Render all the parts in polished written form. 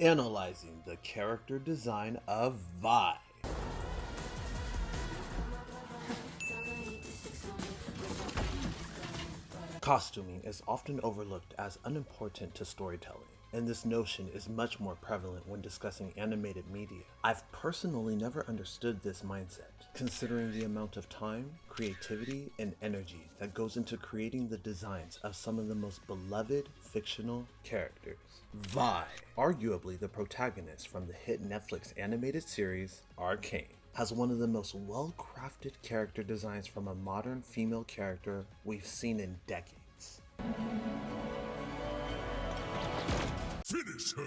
analyzing the character design of Vi. Costuming is often overlooked as unimportant to storytelling, and this notion is much more prevalent when discussing animated media. I've personally never understood this mindset, considering the amount of time, creativity, and energy that goes into creating the designs of some of the most beloved fictional characters. Vi, arguably the protagonist from the hit Netflix animated series Arcane, has one of the most well-crafted character designs from a modern female character we've seen in decades. Finish her!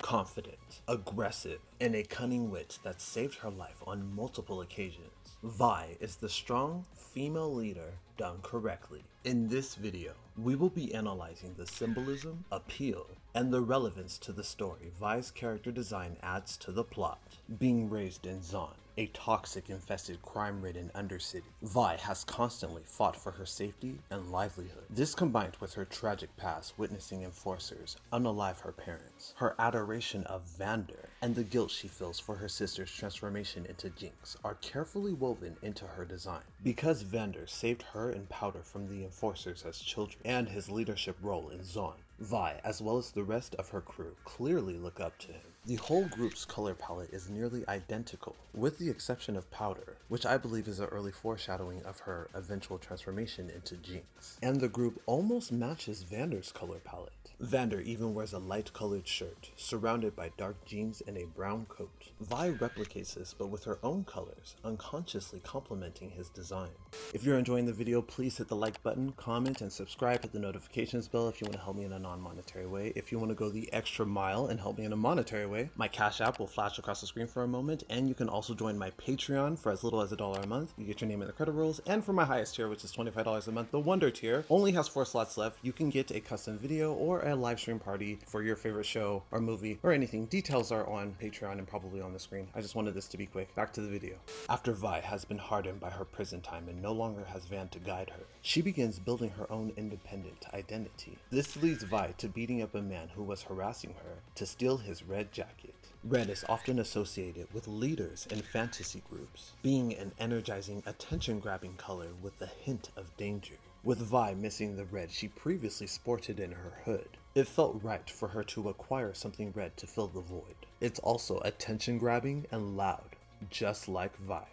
Confident, aggressive, and a cunning wit that saved her life on multiple occasions, Vi is the strong female leader done correctly. In this video, we will be analyzing the symbolism, appeal, and the relevance to the story Vi's character design adds to the plot. Being raised in Zon, a toxic-infested, crime-ridden undercity, Vi has constantly fought for her safety and livelihood. This combined with her tragic past witnessing enforcers unalive her parents, her adoration of Vander, and the guilt she feels for her sister's transformation into Jinx are carefully woven into her design. Because Vander saved her and Powder from the enforcers as children, and his leadership role in Zon, Vi, as well as the rest of her crew, clearly look up to him. The whole group's color palette is nearly identical, with the exception of Powder, which I believe is an early foreshadowing of her eventual transformation into Jinx. And the group almost matches Vander's color palette. Vander even wears a light-colored shirt, surrounded by dark jeans and a brown coat. Vi replicates this, but with her own colors, unconsciously complementing his design. If you're enjoying the video, please hit the like button, comment, and subscribe. Hit the notifications bell if you want to help me in a non-monetary way. If you want to go the extra mile and help me in a monetary way, my Cash App will flash across the screen for a moment, and you can also join my Patreon for as little as $1 a month. You get your name in the credit rolls, and for my highest tier, which is $25 a month, the Wonder tier, only has 4 slots left. You can get a custom video or a live stream party for your favorite show or movie or anything. Details are on Patreon and probably on the screen. I just wanted this to be quick. Back to the video. After Vi has been hardened by her prison time and no longer has Van to guide her, she begins building her own independent identity. This leads Vi to beating up a man who was harassing her to steal his red jacket. Red is often associated with leaders in fantasy groups, being an energizing, attention-grabbing color with a hint of danger. With Vi missing the red she previously sported in her hood, it felt right for her to acquire something red to fill the void. It's also attention-grabbing and loud, just like Vi.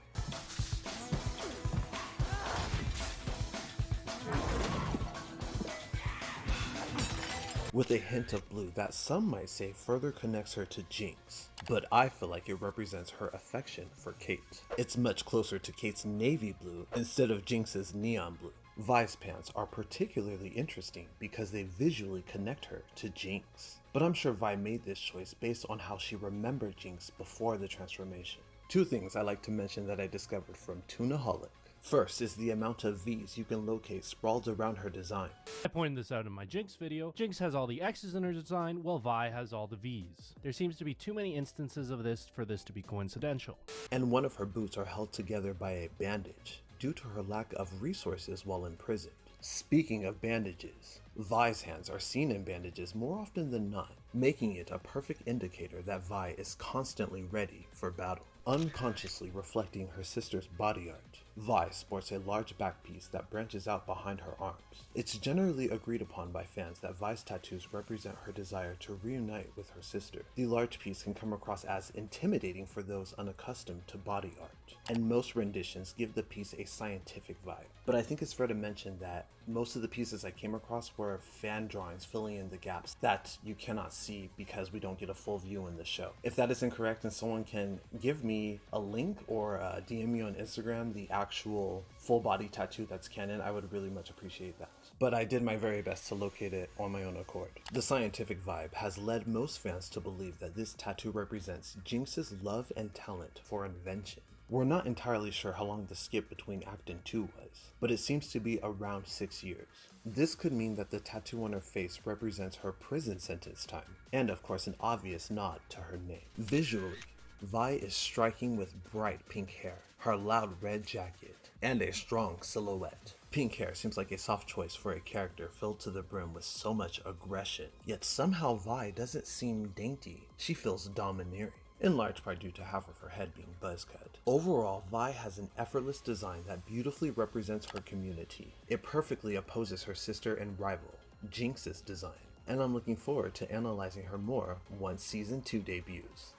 With a hint of blue that some might say further connects her to Jinx, but I feel like it represents her affection for Kate. It's much closer to Kate's navy blue instead of Jinx's neon blue. Vi's pants are particularly interesting because they visually connect her to Jinx. But I'm sure Vi made this choice based on how she remembered Jinx before the transformation. 2 things I like to mention that I discovered from Tunaholic. First is the amount of V's you can locate sprawled around her design. I pointed this out in my Jinx video. Jinx has all the X's in her design, while Vi has all the V's. There seems to be too many instances of this for this to be coincidental. And one of her boots are held together by a bandage, due to her lack of resources while imprisoned. Speaking of bandages, Vi's hands are seen in bandages more often than not, making it a perfect indicator that Vi is constantly ready for battle. Unconsciously reflecting her sister's body art, Vi sports a large back piece that branches out behind her arms. It's generally agreed upon by fans that Vi's tattoos represent her desire to reunite with her sister. The large piece can come across as intimidating for those unaccustomed to body art, and most renditions give the piece a scientific vibe. But I think it's fair to mention that most of the pieces I came across were fan drawings filling in the gaps that you cannot see because we don't get a full view in the show. If that is incorrect and someone can give me a link or DM me on Instagram the actual full body tattoo that's canon, I would really much appreciate that. But I did my very best to locate it on my own accord. The scientific vibe has led most fans to believe that this tattoo represents Jinx's love and talent for invention. We're not entirely sure how long the skip between Act and 2 was, but it seems to be around 6 years. This could mean that the tattoo on her face represents her prison sentence time, and of course an obvious nod to her name. Visually, Vi is striking with bright pink hair, her loud red jacket, and a strong silhouette. Pink hair seems like a soft choice for a character filled to the brim with so much aggression, yet somehow Vi doesn't seem dainty. She feels domineering, in large part due to half of her head being buzz cut. Overall, Vi has an effortless design that beautifully represents her community. It perfectly opposes her sister and rival, Jinx's design, and I'm looking forward to analyzing her more once Season 2 debuts.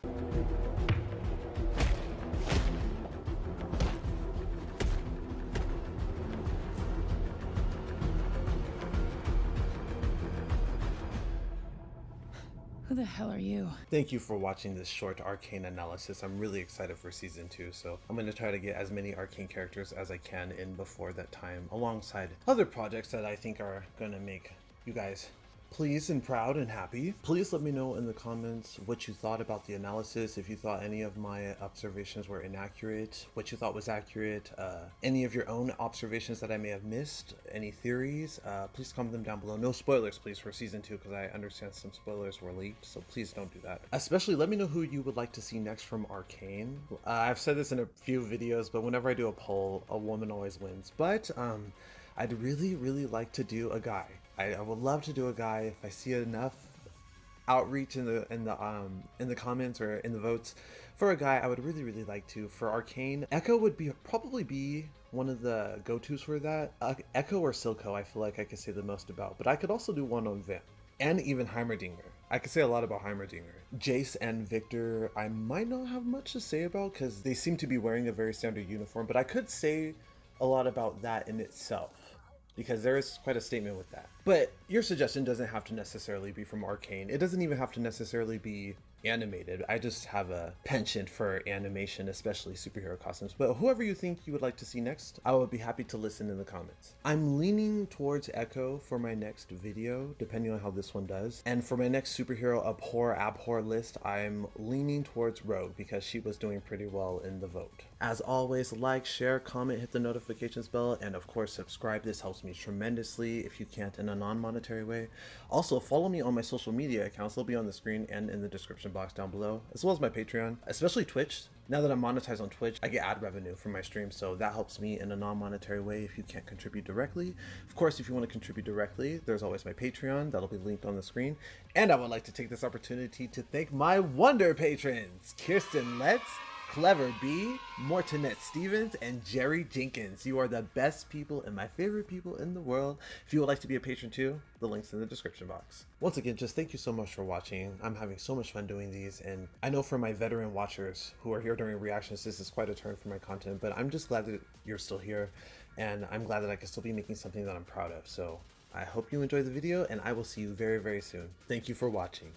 Who the hell are you? Thank you for watching this short Arcane analysis. I'm really excited for Season 2, so I'm going to try to get as many Arcane characters as I can in before that time, alongside other projects that I think are going to make you guys pleased and proud and happy. Please let me know in the comments what you thought about the analysis, if you thought any of my observations were inaccurate, what you thought was accurate, any of your own observations that I may have missed, any theories, please comment them down below. No spoilers please for Season 2, because I understand some spoilers were leaked, so please don't do that. Especially let me know who you would like to see next from Arcane. I've said this in a few videos, but whenever I do a poll, a woman always wins. But I'd really like to do a guy. I would love to do a guy if I see enough outreach in the comments or in the votes for a guy. I would really like to. For Arcane, Echo would probably be one of the go-tos for that. Echo or Silco, I feel like I could say the most about, but I could also do one on Vamp and even Heimerdinger. I could say a lot about Heimerdinger. Jace and Victor, I might not have much to say about because they seem to be wearing a very standard uniform, but I could say a lot about that in itself, because there is quite a statement with that. But your suggestion doesn't have to necessarily be from Arcane. It doesn't even have to necessarily be animated. I just have a penchant for animation, especially superhero costumes. But whoever you think you would like to see next, I would be happy to listen in the comments. I'm leaning towards Echo for my next video, depending on how this one does. And for my next superhero abhor list, I'm leaning towards Rogue because she was doing pretty well in the vote. As always, like, share, comment, hit the notifications bell, and of course subscribe. This helps me tremendously if you can't in a non-monetary way. Also, follow me on my social media accounts. They'll be on the screen and in the description box down below, as well as my Patreon, especially Twitch. Now that I'm monetized on Twitch, I get ad revenue from my streams, so that helps me in a non-monetary way if you can't contribute directly. Of course, if you want to contribute directly, there's always my Patreon. That'll be linked on the screen. And I would like to take this opportunity to thank my wonder patrons, Kirsten Letts, Clever B, Mortonette Stevens, and Jerry Jenkins. You are the best people and my favorite people in the world. If you would like to be a patron too, the link's in the description box. Once again, just thank you so much for watching. I'm having so much fun doing these, and I know for my veteran watchers who are here during reactions, this is quite a turn for my content, but I'm just glad that you're still here, and I'm glad that I can still be making something that I'm proud of. So I hope you enjoyed the video, and I will see you very soon. Thank you for watching.